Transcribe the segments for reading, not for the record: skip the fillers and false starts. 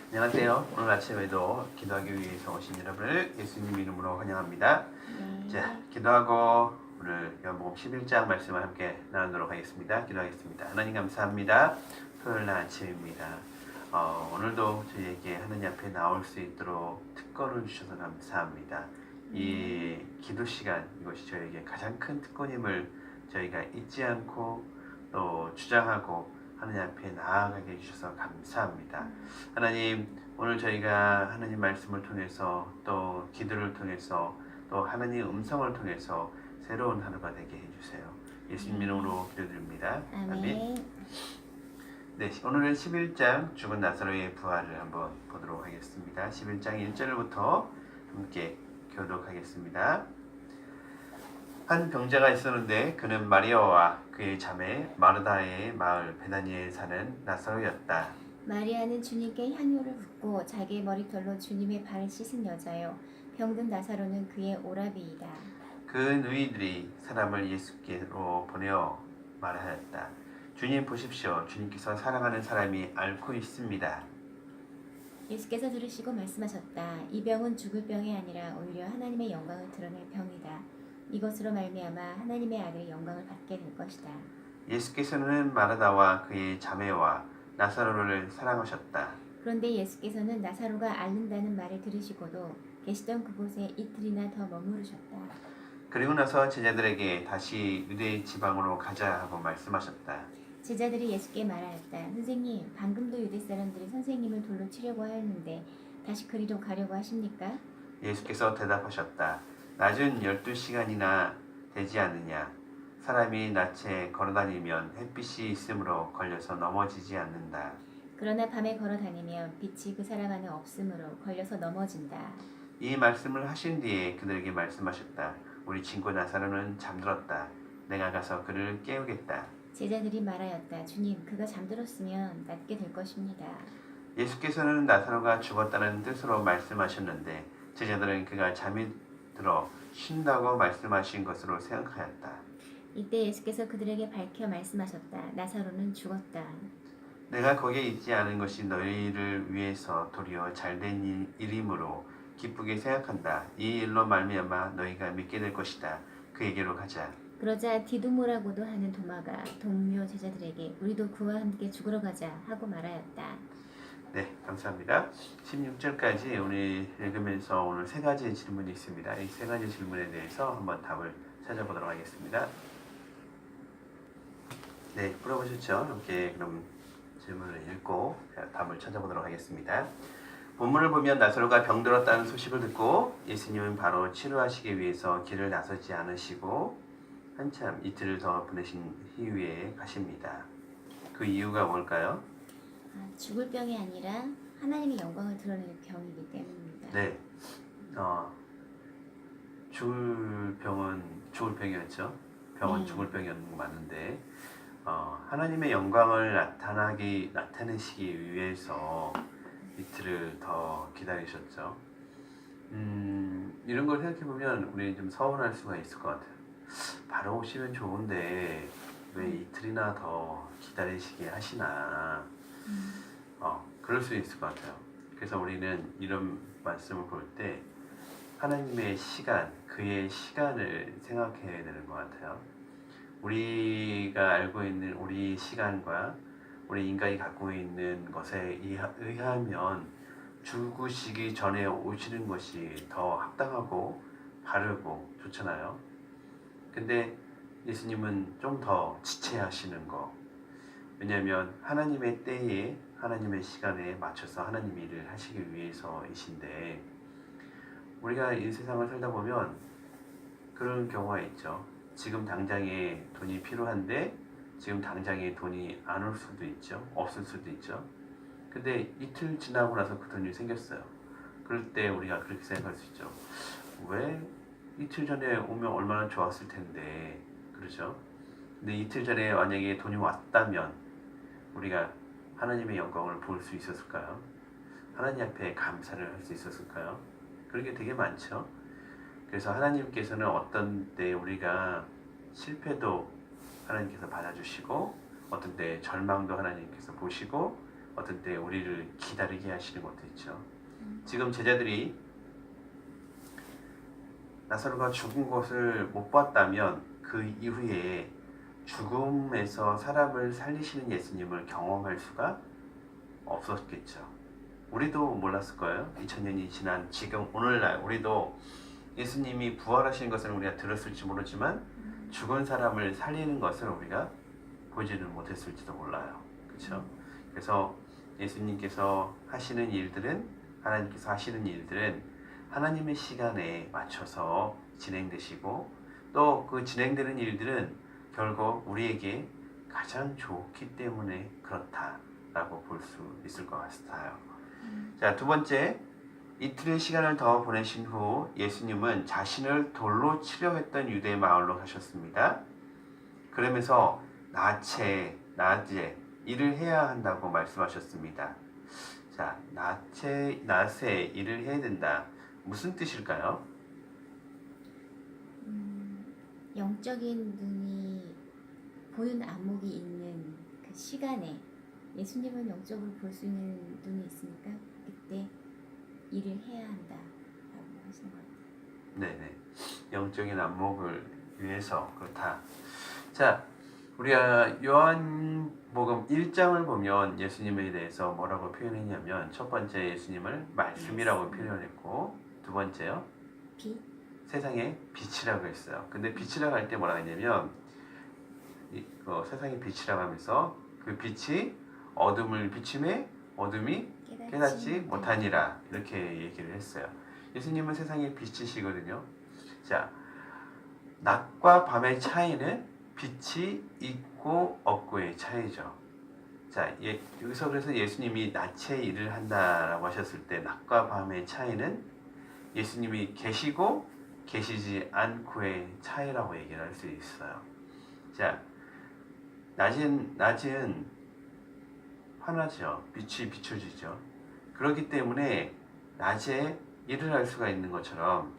안녕하세요. 오늘 아침에도 기도하기 위해서 오신 여러분을 예수님 이름으로 환영합니다. 자, 기도하고 오늘 요한복음 11장 말씀을 함께 나누도록 하겠습니다. 기도하겠습니다. 하나님 감사합니다. 토요일 날 아침입니다. 오늘도 저희에게 하나님 앞에 나올 수 있도록 특권을 주셔서 감사합니다. 이 기도 시간, 이것이 저에게 가장 큰 특권임을 저희가 잊지 않고 또 주장하고 하나님 앞에 나아가게 해주셔서 감사합니다. 하나님, 오늘 저희가 하나님 말씀을 통해서 또 기도를 통해서 또 하나님 음성을 통해서 새로운 하루가 되게 해주세요. 예수님 이름으로 기도드립니다. 아멘. 네, 오늘은 11장 죽은 나사로의 부활을 한번 보도록 하겠습니다. 11장 1절부터 함께 교독하겠습니다. 한 병자가 있었는데 그는 마리아와 그의 자매 마르다의 마을 베다니에 사는 나사로였다. 마리아는 주님께 향유를 붓고 자기의 머리털로 주님의 발을 씻은 여자요, 병든 나사로는 그의 오라비이다. 그 누이들이 사람을 예수께로 보내어 말하였다. 주님 보십시오. 주님께서 사랑하는 사람이 앓고 있습니다. 예수께서 들으시고 말씀하셨다. 이 병은 죽을 병이 아니라 오히려 하나님의 영광을 드러낼 병이다. 이것으로 말미암아 하나님의 아들의 영광을 받게 될 것이다. 예수께서는 마르다와 그의 자매와 나사로를 사랑하셨다. 그런데 예수께서는 나사로가 앓는다는 말을 들으시고도 계시던 그곳에 이틀이나 더 머무르셨다. 그리고 나서 제자들에게 다시 유대 지방으로 가자 하고 말씀하셨다. 제자들이 예수께 말하였다. 선생님, 방금도 유대 사람들이 선생님을 돌로 치려고 하였는데 다시 그리로 가려고 하십니까? 예수께서 대답하셨다. 낮은 12시간이나 되지 않느냐. 사람이 낮에 걸어다니면 햇빛이 있으므로 걸려서 넘어지지 않는다. 그러나 밤에 걸어다니면 빛이 그 사람 안에 없으므로 걸려서 넘어진다. 이 말씀을 하신 뒤에 그들에게 말씀하셨다. 우리 친구 나사로는 잠들었다. 내가 가서 그를 깨우겠다. 제자들이 말하였다. 주님, 그가 잠들었으면 낫게 될 것입니다. 예수께서는 나사로가 죽었다는 뜻으로 말씀하셨는데 제자들은 그가 잠이 들어 쉰다고 말씀하신 것으로 생각하였다. 이때 예수께서 그들에게 밝혀 말씀하셨다. 나사로는 죽었다. 내가 거기에 있지 않은 것이 너희를 위해서 도리어 잘된 일이므로 기쁘게 생각한다. 이 일로 말미암아 너희가 믿게 될 것이다. 그에게로 가자. 그러자 디두모라고도 하는 도마가 동료 제자들에게 우리도 그와 함께 죽으러 가자 하고 말하였다. 네, 감사합니다. 16절까지 오늘 읽으면서 오늘 세 가지 질문이 있습니다. 이 세 가지 질문에 대해서 한번 답을 찾아보도록 하겠습니다. 네, 풀어보셨죠? 함께 그럼 질문을 읽고 답을 찾아보도록 하겠습니다. 본문을 보면 나사로가 병들었다는 소식을 듣고 예수님은 바로 치료하시기 위해서 길을 나서지 않으시고 한참 이틀을 더 보내신 이후에 가십니다. 그 이유가 뭘까요? 죽을 병이 아니라 하나님의 영광을 드러내는 병이기 때문입니다. 네, 죽을 병이었죠. 병은 죽을 병이었는 거 맞는데 하나님의 영광을 나타내시기 위해서 이틀을 더 기다리셨죠. 이런 걸 생각해 보면 우리 좀 서운할 수가 있을 것 같아요. 바로 오시면 좋은데 왜 이틀이나 더 기다리시게 하시나. 그럴 수 있을 것 같아요. 그래서 우리는 이런 말씀을 볼 때 하나님의 시간, 그의 시간을 생각해야 되는 것 같아요. 우리가 알고 있는 우리 시간과 우리 인간이 갖고 있는 것에 의하면 죽으시기 전에 오시는 것이 더 합당하고 바르고 좋잖아요. 근데 예수님은 좀 더 지체하시는 거. 왜냐하면 하나님의 때에 하나님의 시간에 맞춰서 하나님 일을 하시기 위해서이신데 우리가 이 세상을 살다 보면 그런 경우가 있죠. 지금 당장에 돈이 필요한데 지금 당장에 돈이 안 올 수도 있죠. 없을 수도 있죠. 근데 이틀 지나고 나서 그 돈이 생겼어요. 그럴 때 우리가 그렇게 생각할 수 있죠. 왜 이틀 전에 오면 얼마나 좋았을 텐데, 그렇죠? 근데 이틀 전에 만약에 돈이 왔다면 우리가 하나님의 영광을 볼 수 있었을까요? 하나님 앞에 감사를 할 수 있었을까요? 그런 게 되게 많죠. 그래서 하나님께서는 어떤 때 우리가 실패도 하나님께서 받아주시고 어떤 때 절망도 하나님께서 보시고 어떤 때 우리를 기다리게 하시는 것도 있죠. 지금 제자들이 나사로가 죽은 것을 못 봤다면 그 이후에 죽음에서 사람을 살리시는 예수님을 경험할 수가 없었겠죠. 우리도 몰랐을 거예요. 2000년이 지난 지금 오늘날 우리도 예수님이 부활하신 것을 우리가 들었을지 모르지만 죽은 사람을 살리는 것을 우리가 보지는 못했을지도 몰라요. 그렇죠? 그래서 예수님께서 하시는 일들은 하나님께서 하시는 일들은 하나님의 시간에 맞춰서 진행되시고 또 그 진행되는 일들은 결국 우리에게 가장 좋기 때문에 그렇다라고 볼 수 있을 것 같아요. 자, 두 번째, 이틀의 시간을 더 보내신 후 예수님은 자신을 돌로 치려 했던 유대 마을로 가셨습니다. 그러면서 낮에 일을 해야 한다고 말씀하셨습니다. 자, 낮에 일을 해야 된다. 무슨 뜻일까요? 영적인 눈이 보는 안목이 있는 그 시간에 예수님은 영적으로 볼 수 있는 눈이 있으니까 그때 일을 해야 한다라고 하시는 것 같아요. 네네. 영적인 안목을 위해서 그렇다. 자, 우리가 요한복음 1장을 보면 예수님에 대해서 뭐라고 표현했냐면 첫 번째 예수님을 말씀이라고 표현했고 두 번째요. 빛? 세상의 빛이라고 했어요. 근데 빛이라고 할 때 뭐라고 했냐면 세상의 빛이라고 하면서 그 빛이 어둠을 비침해 어둠이 깨닫지 못하니라 이렇게 얘기를 했어요. 예수님은 세상의 빛이시거든요. 자, 낮과 밤의 차이는 빛이 있고 없고의 차이죠. 자, 여기서 그래서 예수님이 낮에 일을 한다라고 하셨을 때 낮과 밤의 차이는 예수님이 계시고 계시지 않고의 차이라고 얘기를 할 수 있어요. 자, 낮은 환하죠. 빛이 비춰지죠. 그렇기 때문에 낮에 일을 할 수가 있는 것처럼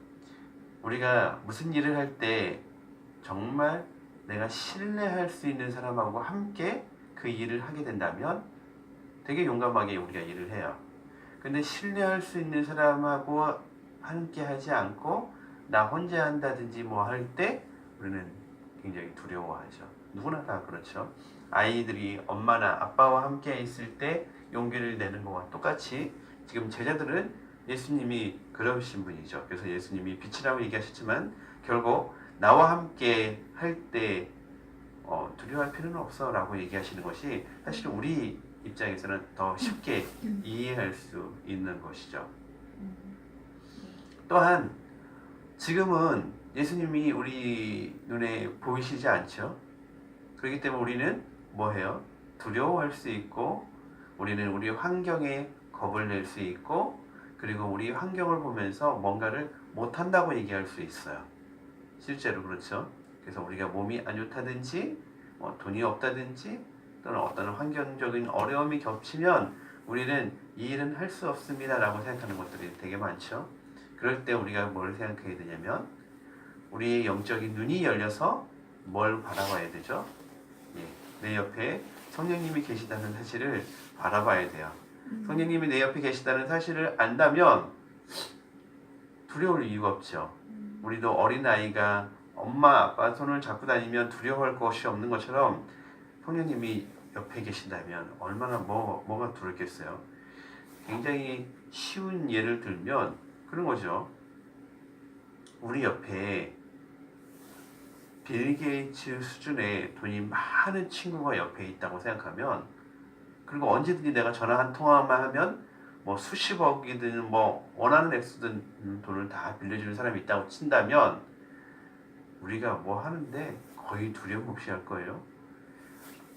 우리가 무슨 일을 할 때 정말 내가 신뢰할 수 있는 사람하고 함께 그 일을 하게 된다면 되게 용감하게 우리가 일을 해요. 근데 신뢰할 수 있는 사람하고 함께 하지 않고 나 혼자 한다든지 뭐 할 때 우리는 굉장히 두려워하죠. 누구나 다 그렇죠. 아이들이 엄마나 아빠와 함께 있을 때 용기를 내는 것과 똑같이 지금 제자들은 예수님이 그러신 분이죠. 그래서 예수님이 빛이라고 얘기하셨지만 결국 나와 함께 할 때 두려워할 필요는 없어 라고 얘기하시는 것이 사실 우리 입장에서는 더 쉽게 이해할 수 있는 것이죠. 또한 지금은 예수님이 우리 눈에 보이시지 않죠. 그렇기 때문에 우리는 뭐 해요? 두려워할 수 있고 우리는 우리 환경에 겁을 낼 수 있고 그리고 우리 환경을 보면서 뭔가를 못한다고 얘기할 수 있어요. 실제로 그렇죠. 그래서 우리가 몸이 안 좋다든지 돈이 없다든지 또는 어떤 환경적인 어려움이 겹치면 우리는 이 일은 할 수 없습니다 라고 생각하는 것들이 되게 많죠. 그럴 때 우리가 뭘 생각해야 되냐면 우리의 영적인 눈이 열려서 뭘 바라봐야 되죠? 내 옆에 성령님이 계시다는 사실을 바라봐야 돼요. 성령님이 내 옆에 계시다는 사실을 안다면 두려울 이유가 없죠. 우리도 어린아이가 엄마 아빠 손을 잡고 다니면 두려워할 것이 없는 것처럼 성령님이 옆에 계신다면 얼마나 뭐가 두렵겠어요. 굉장히 쉬운 예를 들면 그런 거죠. 우리 옆에 빌 게이츠 수준의 돈이 많은 친구가 옆에 있다고 생각하면 그리고 언제든지 내가 전화 한 통화만 하면 뭐 수십억이든 뭐 원하는 액수든 돈을 다 빌려주는 사람이 있다고 친다면 우리가 뭐 하는데 거의 두려움 없이 할 거예요.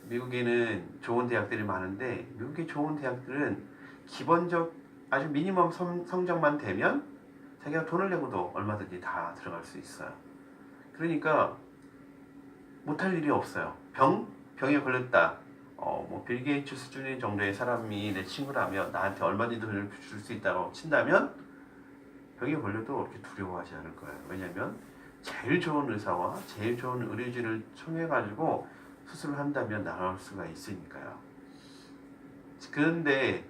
미국에는 좋은 대학들이 많은데 미국의 좋은 대학들은 기본적 아주 미니멈 성적만 되면 자기가 돈을 내고도 얼마든지 다 들어갈 수 있어요. 그러니까 못할 일이 없어요. 병에 걸렸다. 빌 게이츠 수준의 정도의 사람이 내 친구라면 나한테 얼마든지 돈을 줄 수 있다고 친다면 병에 걸려도 그렇게 두려워하지 않을 거예요. 왜냐하면 제일 좋은 의사와 제일 좋은 의료진을 청해가지고 수술을 한다면 나을 수가 있으니까요. 그런데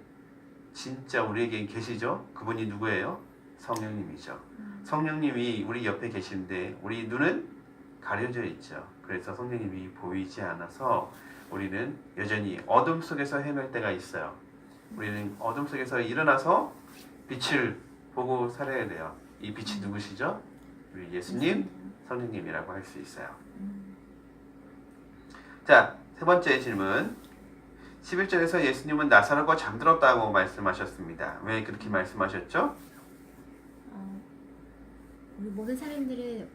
진짜 우리에게 계시죠? 그분이 누구예요? 성령님이죠. 성령님이 우리 옆에 계신데 우리 눈은 가려져 있죠. 그래서 성령님이 보이지 않아서 우리는 여전히 어둠 속에서 헤맬 때가 있어요. 우리는 어둠 속에서 일어나서 빛을 보고 살아야 돼요. 이 빛이 누구시죠? 우리 예수님, 성령님이라고 할 수 있어요. 자, 세 번째 질문. 11절에서 예수님은 나사로가 잠들었다고 말씀하셨습니다. 왜 그렇게 말씀하셨죠? 우리 모든 사람들은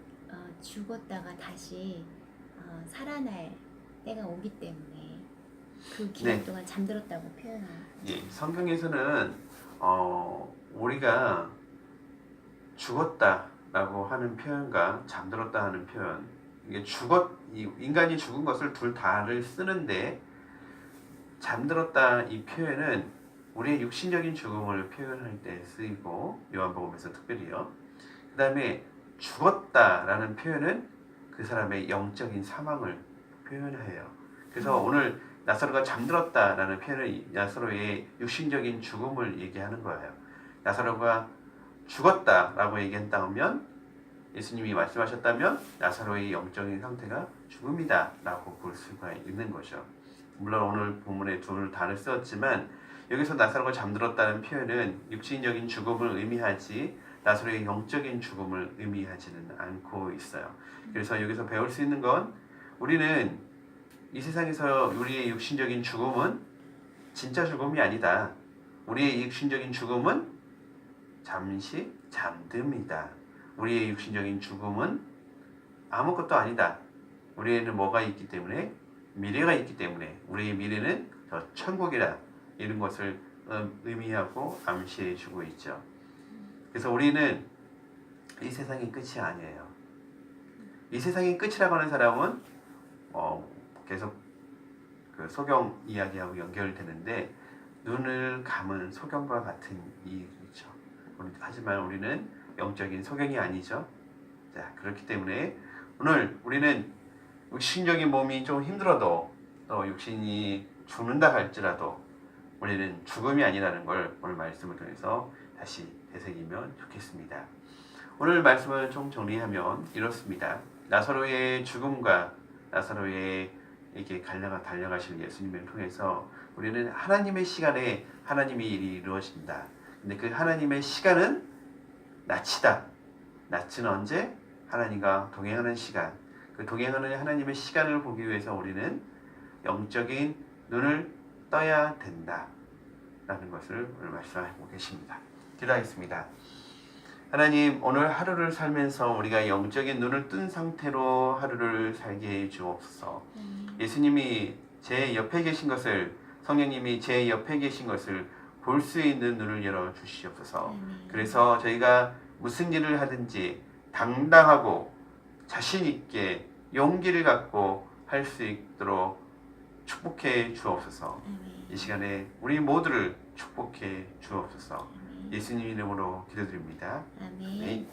죽었다가 다시 살아날 때가 오기 때문에 그 기간 네. 동안 잠들었다고 표현합니다. 예, 성경에서는 우리가 죽었다라고 하는 표현과 잠들었다 하는 표현, 이게 인간이 죽은 것을 둘 다를 쓰는데 잠들었다 이 표현은 우리의 육신적인 죽음을 표현할 때 쓰이고 요한복음에서 특별히요. 그 다음에 죽었다라는 표현은 그 사람의 영적인 사망을 표현해요. 그래서 오늘 나사로가 잠들었다라는 표현은 나사로의 육신적인 죽음을 얘기하는 거예요. 나사로가 죽었다라고 얘기한다면 예수님이 말씀하셨다면 나사로의 영적인 상태가 죽음이다라고 볼 수가 있는 거죠. 물론 오늘 본문에 둘 다를 썼지만 여기서 나사로가 잠들었다는 표현은 육신적인 죽음을 의미하지 나사로의 영적인 죽음을 의미하지는 않고 있어요. 그래서 여기서 배울 수 있는 건 우리는 이 세상에서 우리의 육신적인 죽음은 진짜 죽음이 아니다. 우리의 육신적인 죽음은 잠시 잠듭니다. 우리의 육신적인 죽음은 아무것도 아니다. 우리에는 뭐가 있기 때문에? 미래가 있기 때문에 우리의 미래는 저 천국이다. 이런 것을 의미하고 암시해 주고 있죠. 그래서 우리는 이 세상이 끝이 아니에요. 이 세상이 끝이라고 하는 사람은 계속 그 소경 이야기하고 연결되는데 눈을 감은 소경과 같은 이유죠. 하지만 우리는 영적인 소경이 아니죠. 자, 그렇기 때문에 오늘 우리는 육신적인 몸이 좀 힘들어도 또 육신이 죽는다 할지라도 우리는 죽음이 아니라는 걸 오늘 말씀을 통해서 다시 되새기면 좋겠습니다. 오늘 말씀을 좀 정리하면 이렇습니다. 나사로의 죽음과 나사로에게 달려가실 예수님을 통해서 우리는 하나님의 시간에 하나님의 일이 이루어진다. 근데 그 하나님의 시간은 낯이다. 낯은 언제? 하나님과 동행하는 시간. 그 동행하는 하나님의 시간을 보기 위해서 우리는 영적인 눈을 떠야 된다. 라는 것을 오늘 말씀하고 계십니다. 기도하겠습니다. 하나님, 오늘 하루를 살면서 우리가 영적인 눈을 뜬 상태로 하루를 살게 해 주옵소서. 예수님이 제 옆에 계신 것을, 성령님이 제 옆에 계신 것을 볼 수 있는 눈을 열어 주시옵소서. 그래서 저희가 무슨 일을 하든지 당당하고 자신 있게 용기를 갖고 할 수 있도록 축복해 주옵소서. 이 시간에 우리 모두를 축복해 주옵소서. 예수님 이름으로 기도드립니다. 아멘.